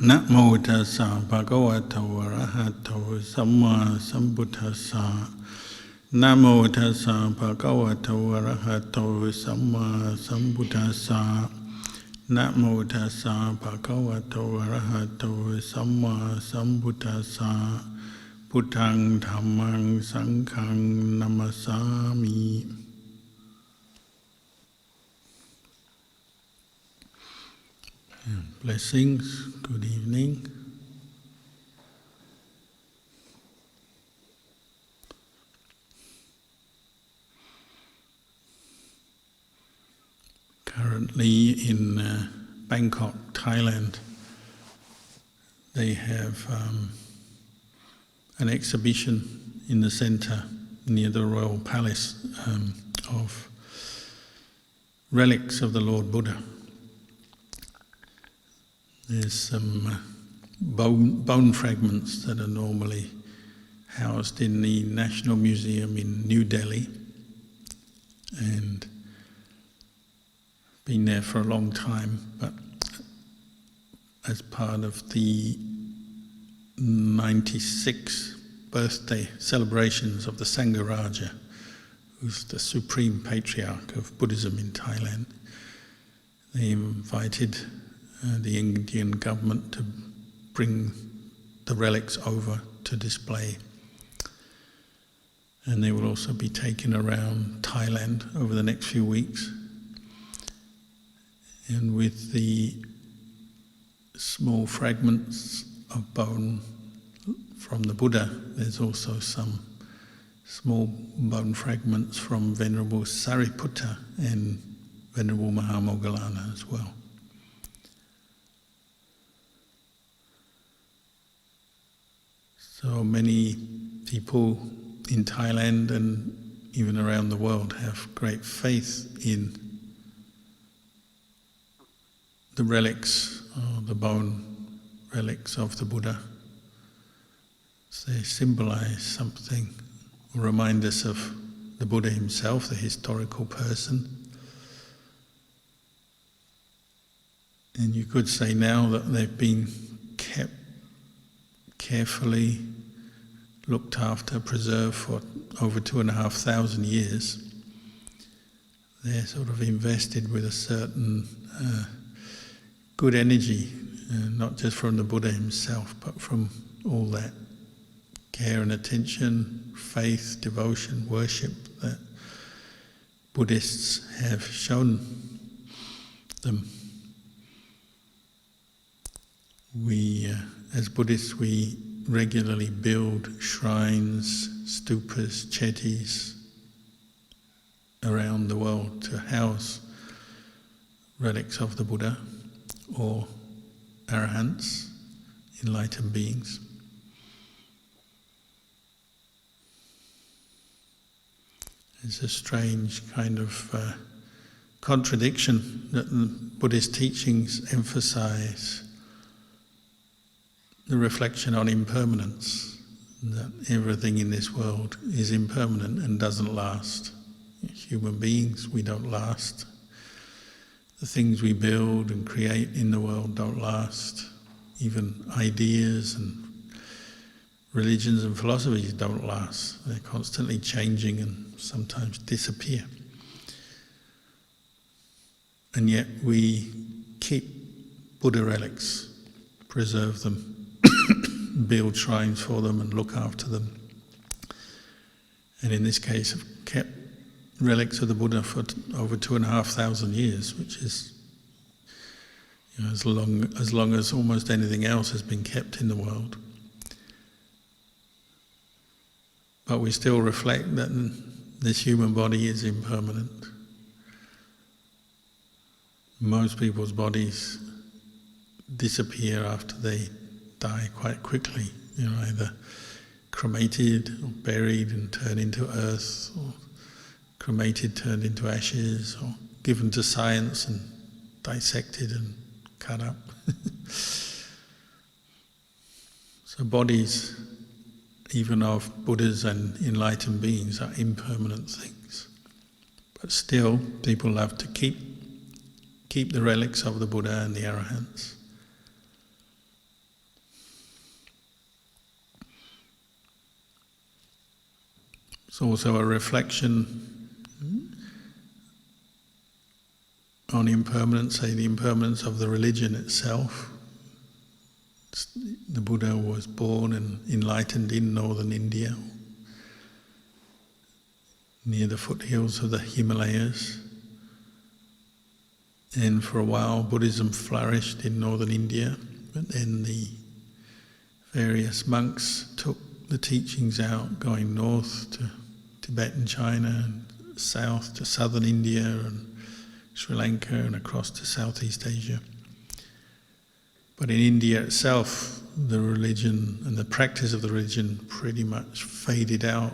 นะโมตัสสะภะคะวะโตอะระหะโตสัมมาสัมพุทธัสสะนะโมตัสสะภะคะวะโตอะระหะโตสัมมาสัมพุทธัสสะนะโมตัสสะภะคะวะโตอะระหะโตสัมมาสัมพุทธัสสะพุทธังธัมมังสังฆังนะมัสสามิ Blessings, good evening. Currently in Bangkok, Thailand, they have an exhibition in the center near the Royal Palace of relics of the Lord Buddha. There's some bone fragments that are normally housed in the National Museum in New Delhi and been there for a long time, but as part of the 96th birthday celebrations of the Sangha-Raja, who's the supreme patriarch of Buddhism in Thailand, they invited the Indian government to bring the relics over to display. And they will also be taken around Thailand over the next few weeks. And with the small fragments of bone from the Buddha, there's also some small bone fragments from Venerable Sariputta and Venerable Mahamoggallana as well. So many people in Thailand and even around the world have great faith in the relics, or the bone relics of the Buddha. So they symbolize something, remind us of the Buddha himself, the historical person. And you could say now that they've been kept carefully looked after, preserved for over 2,500 years. They're sort of invested with a certain good energy, not just from the Buddha himself, but from all that care and attention, faith, devotion, worship that Buddhists have shown them. We, as Buddhists, we regularly build shrines, stupas, chettis around the world to house relics of the Buddha or arahants, enlightened beings. It's a strange kind of contradiction that the Buddhist teachings emphasize the reflection on impermanence, that everything in this world is impermanent and doesn't last. Human beings, we don't last. The things we build and create in the world don't last. Even ideas and religions and philosophies don't last. They're constantly changing and sometimes disappear. And yet we keep Buddha relics, preserve them, build shrines for them and look after them. And in this case have kept relics of the Buddha for over 2,500 years, which is as long as almost anything else has been kept in the world. But we still reflect that this human body is impermanent. Most people's bodies disappear after they die quite quickly, either cremated or buried and turned into earth, or cremated, turned into ashes, or given to science and dissected and cut up. So bodies, even of Buddhas and enlightened beings, are impermanent things. But still, people love to keep the relics of the Buddha and the Arahants. It's also a reflection on impermanence, say the impermanence of the religion itself. The Buddha was born and enlightened in northern India, near the foothills of the Himalayas. And for a while Buddhism flourished in northern India, but then the various monks took the teachings out, going north to Tibet and China, and south to southern India and Sri Lanka and across to Southeast Asia. But in India itself, the religion and the practice of the religion pretty much faded out.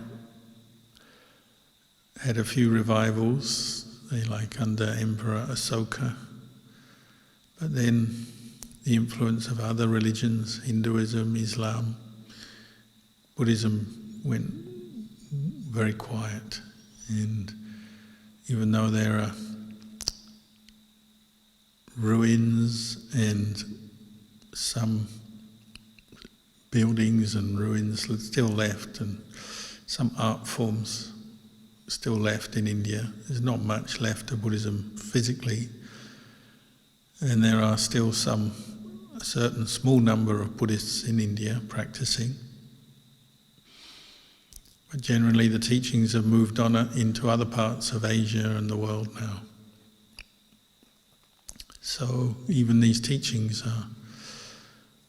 Had a few revivals, like under Emperor Asoka, but then the influence of other religions, Hinduism, Islam, Buddhism went very quiet. And even though there are ruins and some buildings and ruins still left, and some art forms still left in India, there's not much left of Buddhism physically, and there are still a certain small number of Buddhists in India practicing. But generally the teachings have moved on into other parts of Asia and the world now. So even these teachings are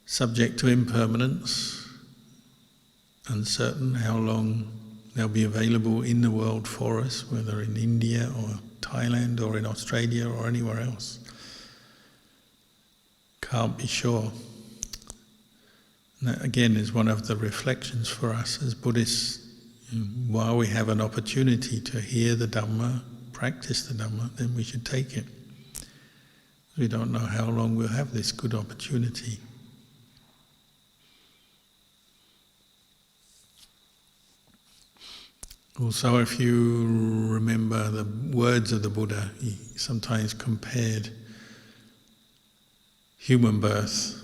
subject to impermanence, uncertain how long they'll be available in the world for us, whether in India or Thailand or in Australia or anywhere else. Can't be sure. And that again is one of the reflections for us as Buddhists. While we have an opportunity to hear the Dhamma, practice the Dhamma, then we should take it. We don't know how long we'll have this good opportunity. Also, if you remember the words of the Buddha, he sometimes compared human birth,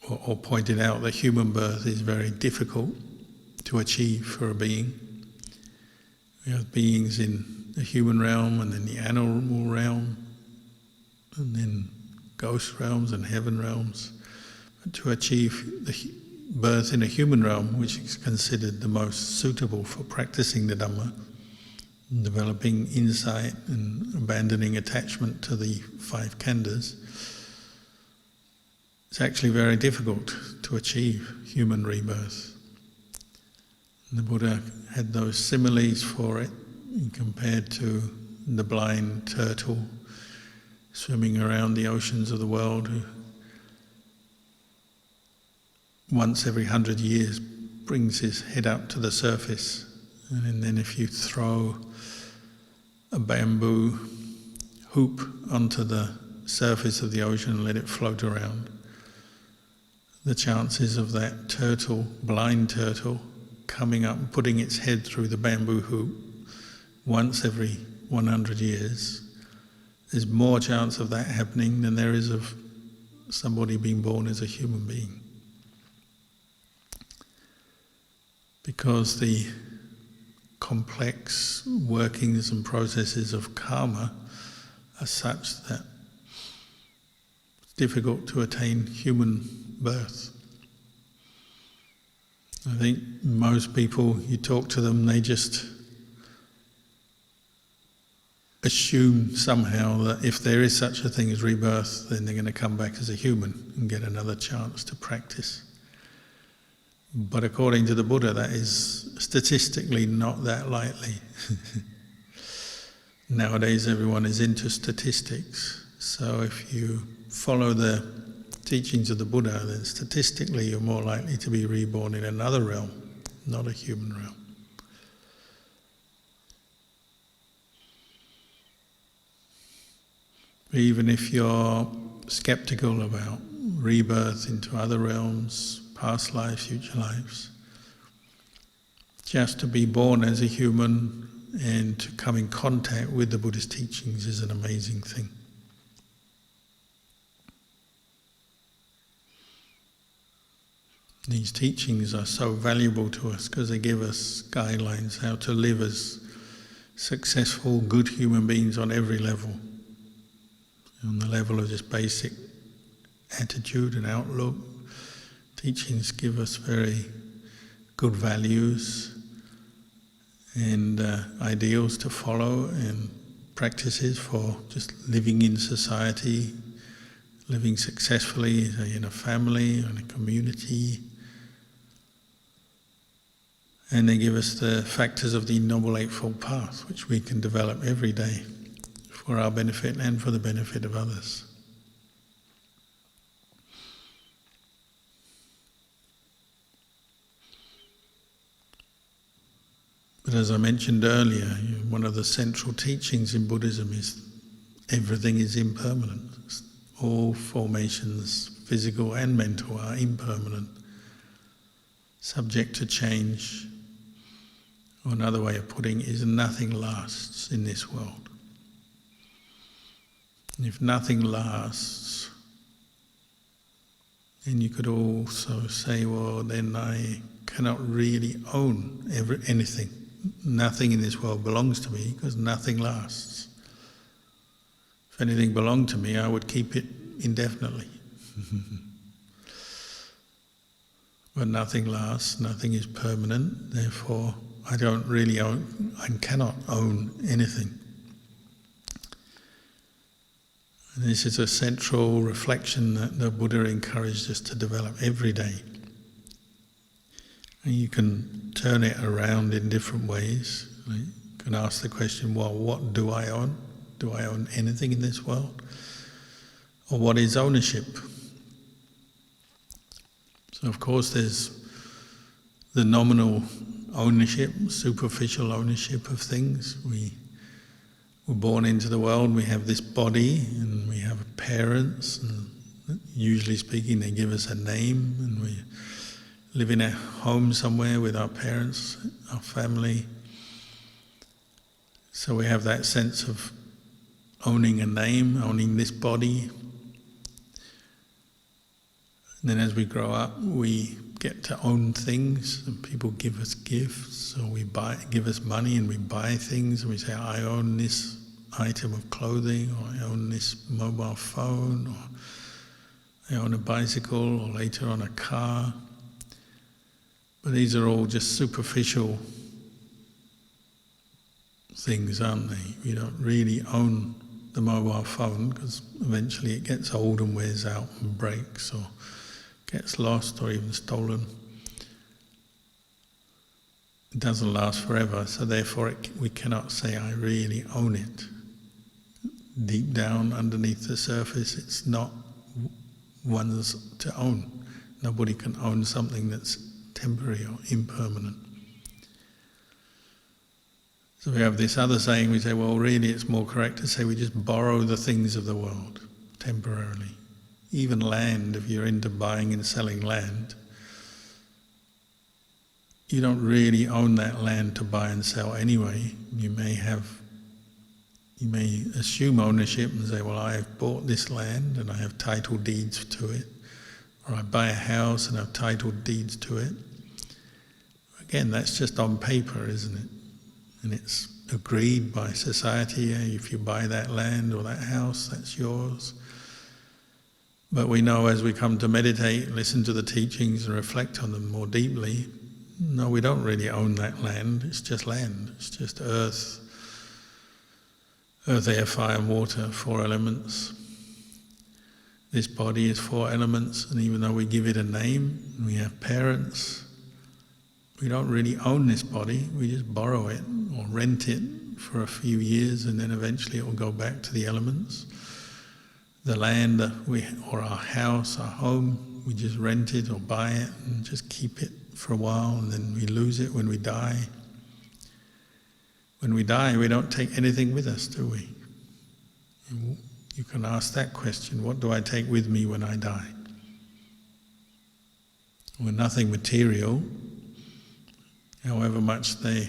or pointed out that human birth is very difficult to achieve for a being. We have beings in the human realm, and then the animal realm, and then ghost realms and heaven realms. But to achieve the birth in a human realm, which is considered the most suitable for practicing the Dhamma, developing insight and abandoning attachment to the 5 khandhas, it's actually very difficult to achieve human rebirth. And the Buddha had those similes for it, compared to the blind turtle swimming around the oceans of the world, who once every 100 years brings his head up to the surface, and then if you throw a bamboo hoop onto the surface of the ocean and let it float around, the chances of that turtle, blind turtle, coming up and putting its head through the bamboo hoop once every 100 years, there's more chance of that happening than there is of somebody being born as a human being. Because the complex workings and processes of karma are such that it's difficult to attain human birth. I think most people, you talk to them, they just assume somehow that if there is such a thing as rebirth, then they're going to come back as a human and get another chance to practice. But according to the Buddha, that is statistically not that likely. Nowadays everyone is into statistics, so if you follow the teachings of the Buddha, then statistically you're more likely to be reborn in another realm, not a human realm. Even if you're skeptical about rebirth into other realms, past lives, future lives, just to be born as a human and to come in contact with the Buddhist teachings is an amazing thing. These teachings are so valuable to us because they give us guidelines how to live as successful, good human beings on every level. On the level of just basic attitude and outlook, teachings give us very good values and ideals to follow and practices for just living in society, living successfully in a family, in a community. And they give us the factors of the Noble Eightfold Path, which we can develop every day for our benefit and for the benefit of others. But as I mentioned earlier, one of the central teachings in Buddhism is everything is impermanent. All formations, physical and mental, are impermanent, subject to change. Or another way of putting it is nothing lasts in this world. And if nothing lasts, then you could also say, well, then I cannot really own anything. Nothing in this world belongs to me because nothing lasts. If anything belonged to me, I would keep it indefinitely. But nothing lasts, nothing is permanent, therefore I don't really own, I cannot own anything. And this is a central reflection that the Buddha encouraged us to develop every day. And you can turn it around in different ways. You can ask the question, well, what do I own? Do I own anything in this world? Or what is ownership? So of course there's the nominal ownership, superficial ownership of things. We were born into the world, we have this body and we have parents, and usually speaking they give us a name, and we live in a home somewhere with our parents, our family. So we have that sense of owning a name, owning this body. And then as we grow up, we get to own things, and people give us gifts, or give us money and we buy things, and we say, I own this item of clothing, or I own this mobile phone, or I own a bicycle, or later on a car. But these are all just superficial things, aren't they? You don't really own the mobile phone because eventually it gets old and wears out and breaks or gets lost or even stolen. It doesn't last forever, so therefore we cannot say, I really own it. Deep down underneath the surface, it's not one's to own. Nobody can own something that's temporary or impermanent. So we have this other saying, we say, well, really it's more correct to say we just borrow the things of the world temporarily. Even land, if you're into buying and selling land, you don't really own that land to buy and sell anyway. You may assume ownership and say, well, I have bought this land and I have title deeds to it. Or I buy a house and have title deeds to it. Again, that's just on paper, isn't it? And it's agreed by society, if you buy that land or that house, that's yours. But we know as we come to meditate, listen to the teachings and reflect on them more deeply, no, we don't really own that land, it's just land, it's just earth, air, fire and water, 4 elements. This body is 4 elements, and even though we give it a name, and we have parents, we don't really own this body, we just borrow it or rent it for a few years, and then eventually it will go back to the elements. The land or our house, our home, we just rent it or buy it and just keep it for a while, and then we lose it when we die. When we die, we don't take anything with us, do we? You can ask that question, what do I take with me when I die? Well, nothing material, however much they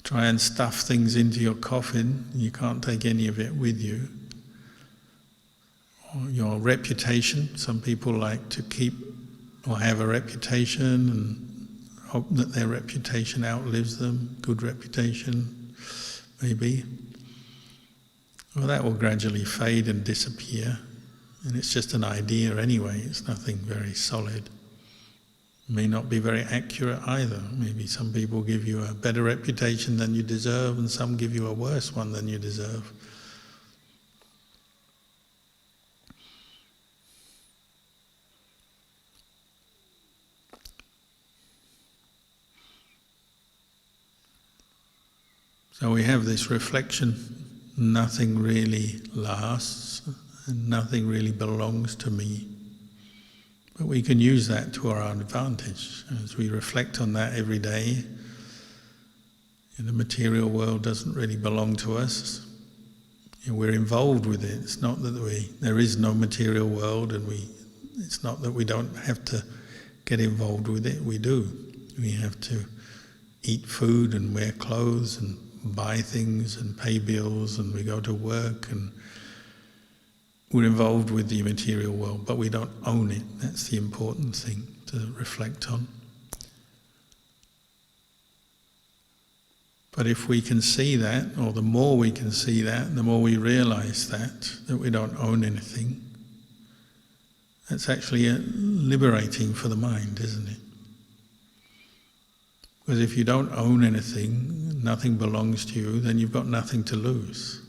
try and stuff things into your coffin, you can't take any of it with you. Or your reputation, some people like to keep or have a reputation and hope that their reputation outlives them, good reputation, maybe. Well, that will gradually fade and disappear, and it's just an idea anyway, it's nothing very solid. May not be very accurate either. Maybe some people give you a better reputation than you deserve, and some give you a worse one than you deserve. So we have this reflection, nothing really lasts, and nothing really belongs to me. But we can use that to our advantage as we reflect on that every day. The material world doesn't really belong to us. We're involved with it. It's not that there is no material world, and it's not that we don't have to get involved with it. We do. We have to eat food and wear clothes and buy things and pay bills, and we go to work, and we're involved with the material world, but we don't own it. That's the important thing to reflect on. But if we can see that, or the more we can see that, the more we realize that we don't own anything, that's actually liberating for the mind, isn't it? Because if you don't own anything, nothing belongs to you, then you've got nothing to lose.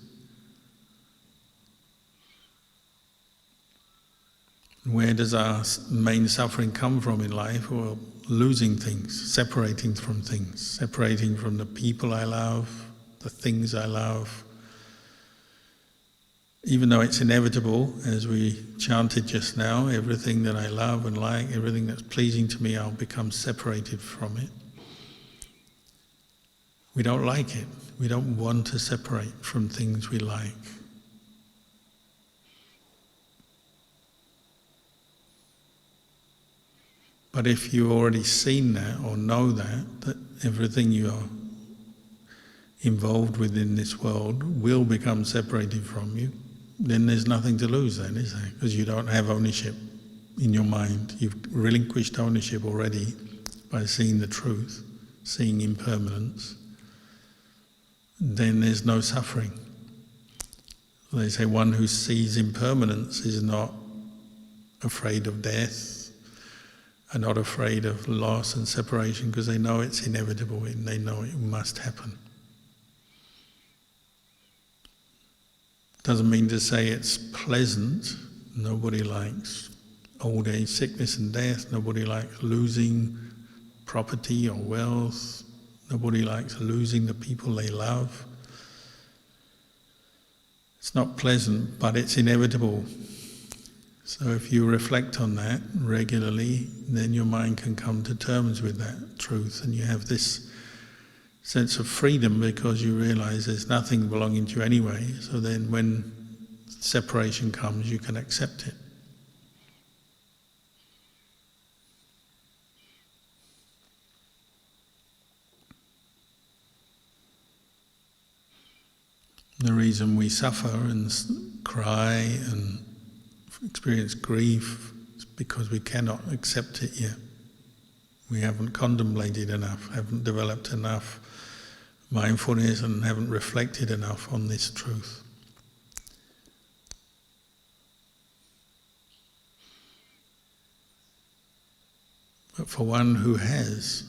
Where does our main suffering come from in life? Well, losing things, separating from the people I love, the things I love. Even though it's inevitable, as we chanted just now, everything that I love and like, everything that's pleasing to me, I'll become separated from it. We don't like it. We don't want to separate from things we like. But if you've already seen that or know that everything you are involved with in this world will become separated from you, then there's nothing to lose then, is there? Because you don't have ownership in your mind. You've relinquished ownership already by seeing the truth, seeing impermanence. Then there's no suffering. They say one who sees impermanence is not afraid of death, are not afraid of loss and separation, because they know it's inevitable and they know it must happen. Doesn't mean to say it's pleasant. Nobody likes old age, sickness and death. Nobody likes losing property or wealth. Nobody likes losing the people they love. It's not pleasant, but it's inevitable. So if you reflect on that regularly, then your mind can come to terms with that truth, and you have this sense of freedom because you realize there's nothing belonging to you anyway. So then when separation comes, you can accept it. The reason we suffer and cry and experience grief is because we cannot accept it yet. We haven't contemplated enough, haven't developed enough mindfulness, and haven't reflected enough on this truth. But for one who has,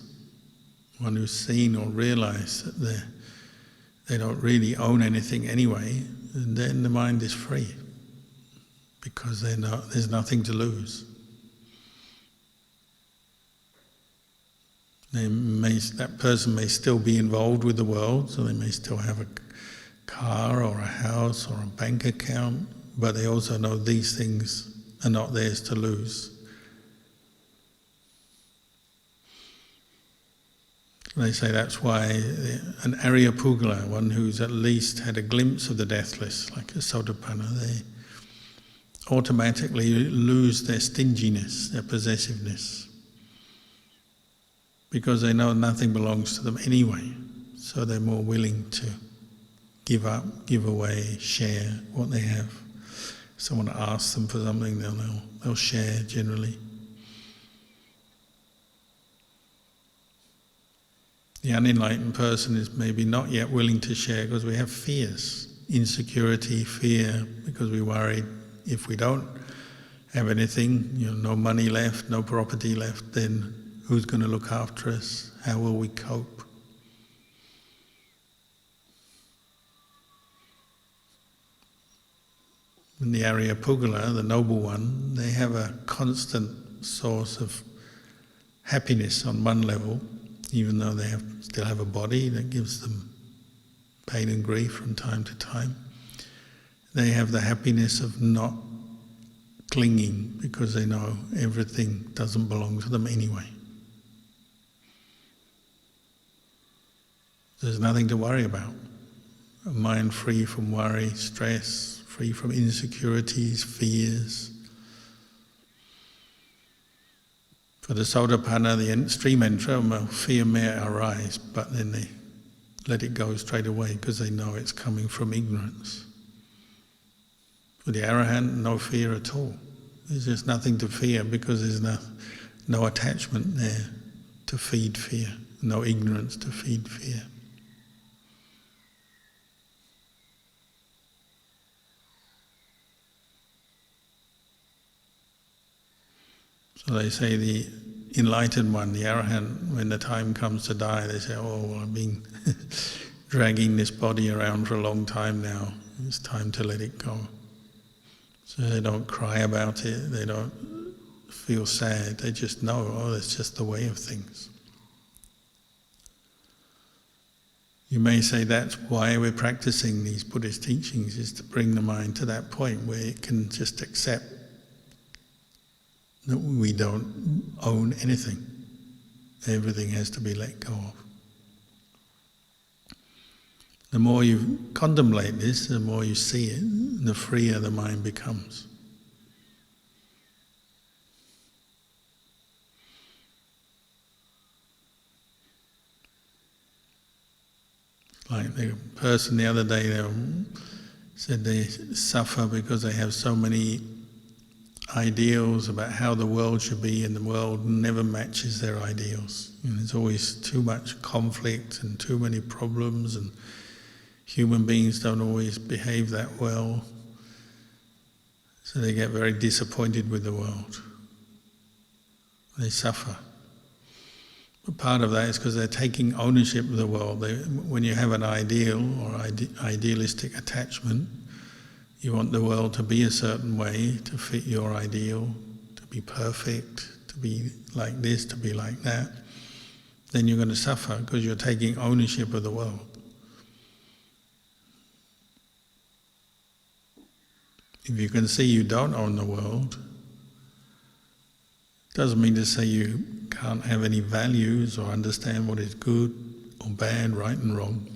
one who's seen or realized that they don't really own anything anyway, and then the mind is free, because there's nothing to lose. That person may still be involved with the world, so they may still have a car or a house or a bank account, but they also know these things are not theirs to lose. They say that's why an Aryapugala, one who's at least had a glimpse of the deathless, like a Sotapanna, they automatically lose their stinginess, their possessiveness, because they know nothing belongs to them anyway. So they're more willing to give up, give away, share what they have. If someone asks them for something, they'll share generally. The unenlightened person is maybe not yet willing to share because we have fears, insecurity, fear, because we worry if we don't have anything, no money left, no property left, then who's going to look after us? How will we cope? In the Aryapugala, the noble one, they have a constant source of happiness on one level, even though they still have a body that gives them pain and grief from time to time. They have the happiness of not clinging because they know everything doesn't belong to them anyway. There's nothing to worry about. A mind free from worry, stress, free from insecurities, fears. For the Sotapanna, the stream enterer, fear may arise, but then they let it go straight away because they know it's coming from ignorance. For the Arahant, no fear at all. There's just nothing to fear because there's no attachment there to feed fear, no ignorance to feed fear. So they say the enlightened one, the Arahant, when the time comes to die, they say, oh, I've been dragging this body around for a long time now. It's time to let it go. So they don't cry about it, they don't feel sad, they just know, oh, that's just the way of things. You may say that's why we're practicing these Buddhist teachings, is to bring the mind to that point where it can just accept that we don't own anything. Everything has to be let go of. The more you contemplate this, the more you see it, the freer the mind becomes. Like the person the other day, they said they suffer because they have so many ideals about how the world should be, and the world never matches their ideals. There's always too much conflict and too many problems, and human beings don't always behave that well. So they get very disappointed with the world. They suffer. But part of that is because they're taking ownership of the world. When you have an ideal or idealistic attachment, you want the world to be a certain way, to fit your ideal, to be perfect, to be like this, to be like that. Then you're going to suffer because you're taking ownership of the world. If you can see you don't own the world, it doesn't mean to say you can't have any values or understand what is good or bad, right and wrong,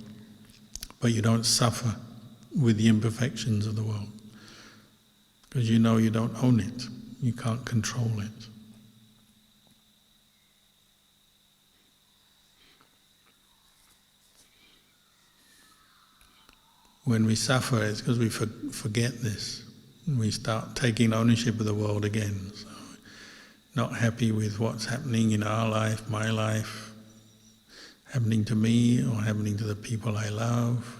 but you don't suffer with the imperfections of the world because you know you don't own it, you can't control it. When we suffer, it's because we forget this. We start taking ownership of the world again. So, not happy with what's happening in our life, my life, happening to me or happening to the people I love.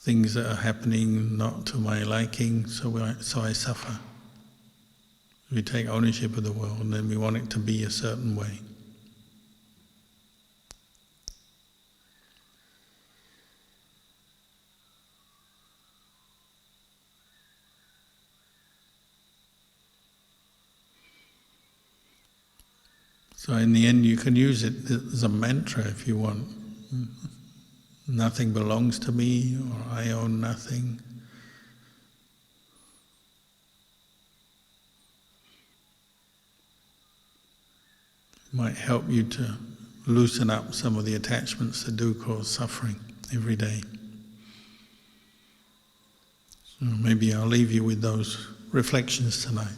Things that are happening not to my liking, so I suffer. We take ownership of the world and then we want it to be a certain way. So in the end you can use it as a mantra if you want. Nothing belongs to me, or I own nothing. It might help you to loosen up some of the attachments that do cause suffering every day. So maybe I'll leave you with those reflections tonight.